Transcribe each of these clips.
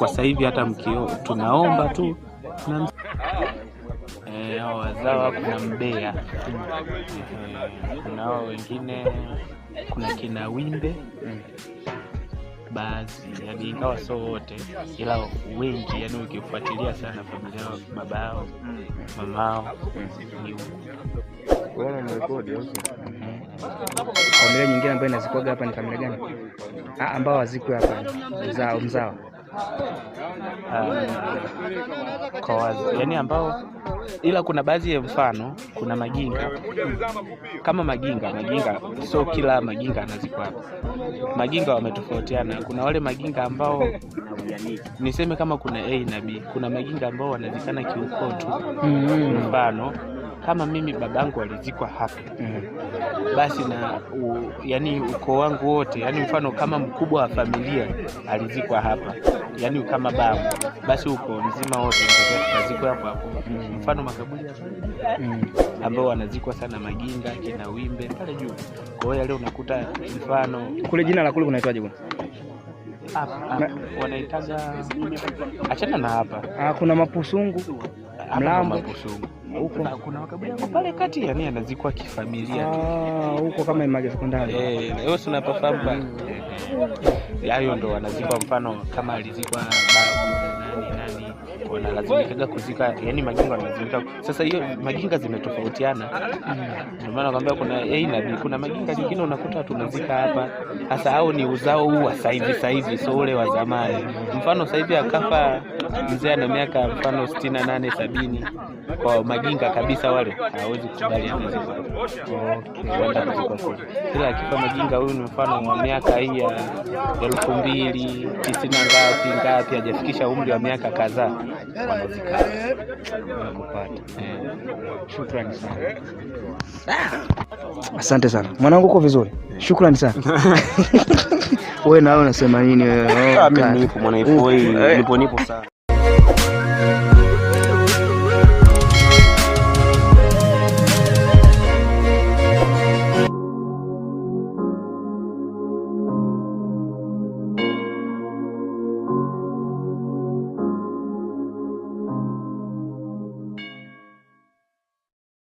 kwa sasa hivi hata tunaomba tu wazawa, kuna Mbeya, kuna hao wengine, kuna kina Wimbe baadhi, yani ingawa sio wote ila wengi, yani ukifuatilia sana familia babao mamao ni huko. Wao ni rekodi au familia nyingine ambayo inazikwaga hapa ni familia gani? Ambao wazikwe hapa mzao kwa wazi, yani ambao, ila kuna baadhi ya mfano, kuna Maginga, kama Maginga sio kila Maginga anazikwa hapa. Maginga wametofautiana, kuna wale Maginga ambao niseme kama kuna A na B, kuna Maginga ambao wanazikana kiukoo tu. Mfano kama mimi babangu alizikwa hapa, basi na yani ukoo wangu wote, yani mfano kama mkubwa wa familia alizikwa hapa, yani kama babu, basi ukoo mzima wote ndio hapo hapo. Mfano makaburi ambao wanazikwa sana Maginga, kina Wimbe pale juu. Kwa hiyo leo unakuta mfano kule, jina la kule kunaitwaje bwana? Hapa wanaitaga, achana na hapa. Kuna Mapusungu, Mlambo Mapusungu huko, kuna makaburi pale kati, yani anazikwa kifamilia huko kama Image Sekondari. Leo tunapafahamu hayo ndo wanazikwa. Mfano kama alizikwa babu nani wanalazimika kuzika, yani Maginga wanalazimika. Sasa hiyo Maginga zimetofautiana, ndio maana nakwambia kuna A na B. Kuna Maginga nyingine unakuta tunazika hapa hasa, hao ni uzao huu wa sasa hivi, sio ule wa zamani. Mfano sasa hivi akafa mzee ana miaka mfano 68 70, kwa Maginga kabisa wale hawezi kukubali anazikwa. Ila akifa Maginga huyu ni mfano wa miaka hii ya 2090 ngapi hajafikisha umri wa miaka kadhaa, wanazika kupata. Shukrani sana. Asante sana mwanangu, uko vizuri? Shukrani sana. Wewe nao unasema nini wewe? Mimi nipo mwanaipo, wewe nipo sana.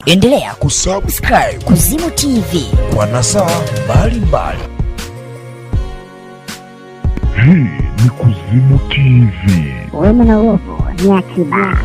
Endelea kusubscribe Kuzimu TV kwa nasaa mbalimbali. Hii ni Kuzimu TV. Wema na uovu ni akiba.